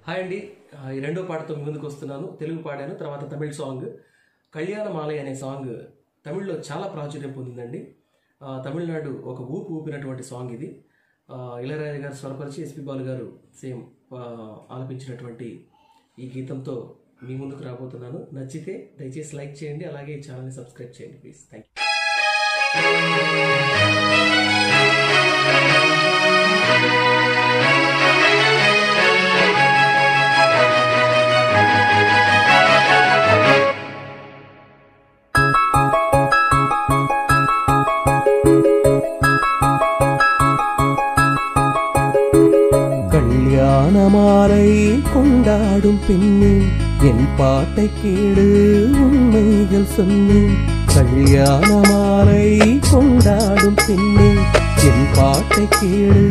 Hi అండి, ఈ రెండో పాటతో మీ ముందుకు వస్తున్నాను. తెలుగు పాడాను, తర్వాత తమిళ సాంగ్ కళ్యాణమాలై అనే సాంగ్ తమిళ్లో చాలా ప్రాచుర్యం పొందిందండి. తమిళనాడు ఒక ఊపినటువంటి సాంగ్ ఇది. ఇళయరాజా గారు స్వరపరిచి ఎస్పి బాలు గారు సేమ్ ఆలపించినటువంటి ఈ గీతంతో మీ ముందుకు రాబోతున్నాను. నచ్చితే దయచేసి లైక్ చేయండి, అలాగే ఈ ఛానల్ని సబ్స్క్రైబ్ చేయండి ప్లీజ్. థ్యాంక్ கல்யாணமாலை கொண்டாடும் பெண்ணே, என் பாட்டை கேடு உண்மைகள் சொன்னேன். கல்யாணமாலை கொண்டாடும் பெண்ணே, என் பாட்டை கேடு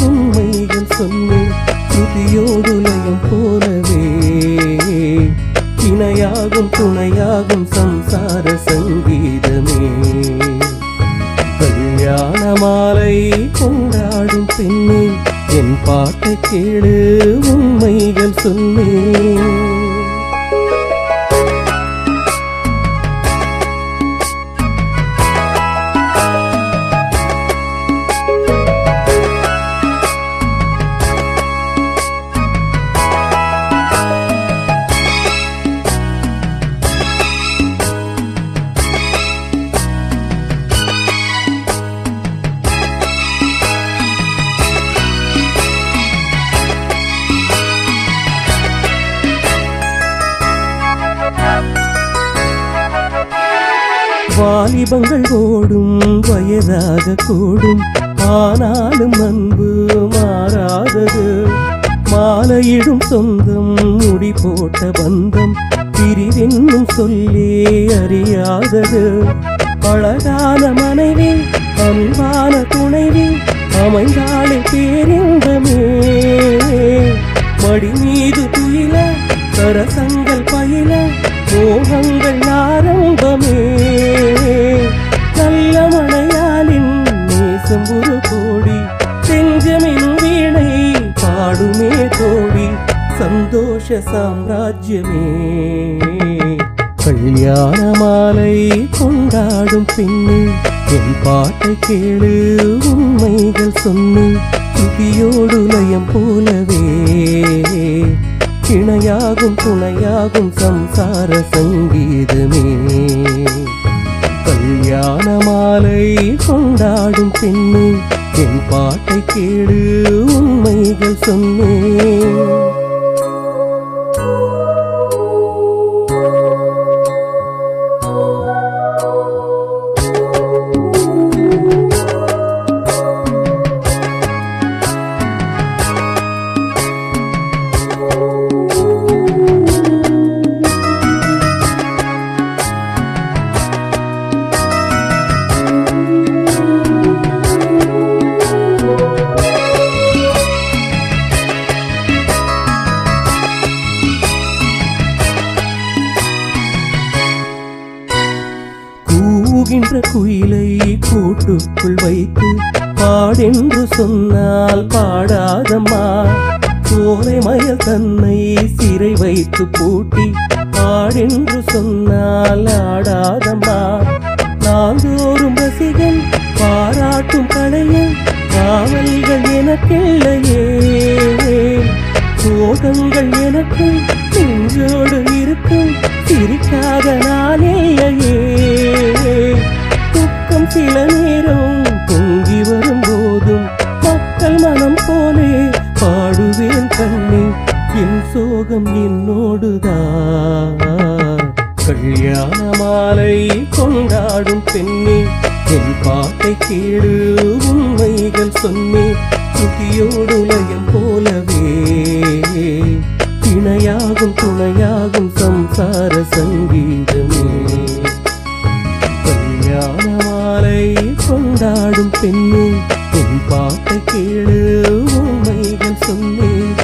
உண்மைகள் சொன்னேன். ஸ்ருதியோடு லயம் போலவே இணையாகும் துணையாகும் சம்சார சங்கீதமே. கல்யாணமாலை கொண்டாடும் பெண்ணே, என் பாட்டை கேளு உண்மைகள் சொன்னேன். வாலிபங்கள் ஓடும் வயதாக கூடும், ஆனாலும் அன்பு மாறாதது. மாலையிடும் சொந்தம் முடி போட்ட பந்தம் பிரிவென்னும் சொல்லே அறியாதது. அழகான மனைவி அன்பான துணைவி அமைந்தாளே பேரின்பமே. மடி மீது துயில சரசங்கள் பயில மோகங்கள் ஆரம்பமே. நல்ல மழையாலின் நேசம் ஒரு கோடி, செஞ்சமின் வீணை பாடுமே தோழி, சந்தோஷ சாம்ராஜ்யமே. கல்யாணமாலை கொண்டாடும் பெண்ணே, என் பாட்டை கேளு உண்மைகள் சொன்னேன். துதியோடு லயம் போலவே இணையாகும் துணையாகும் சம்சார சங்கீதமே. கல்யாணமாலை கொண்டாடும் பெண்ணே, என் பாட்டை கேளு உண்மைகள் சொன்னேன். கூகின்ற குயிலை கூட்டுக்குள் வைத்து பாடென்று சொன்னால் பாடாதம்மா. சோலை மயல் தன்னை சிறை வைத்து பூட்டி பாடென்று சொன்னால் ஆடாதம்மா. நாள்தோறும் ரசிகன் பாராட்டும் கலையும் காவல்கள் எனக்கில்லையே. சோகங்கள் எனக்கு நெஞ்சோடு இருக்கும், சிரிக்காத நாளில்லையே. துக்கம் சில நேரம் பொங்கி வரும் போதும் மக்கள் மனம் போலே பாடுவேன் கண்ணே, என் சோகம் என்னோடுதான். கல்யாணமாலை கொண்டாடும் பெண்ணே, என் பாட்டை கேளு உண்மைகள் சொன்னேன். துதியோடு லயம் போலவே இணையாகும் துணையாகும் சம்சார சங்கீதமே. கல்யாணமாலை கொண்டாடும் பெண்ணே, என் பாட்டை கேளு உண்மைகள் சொன்னேன்.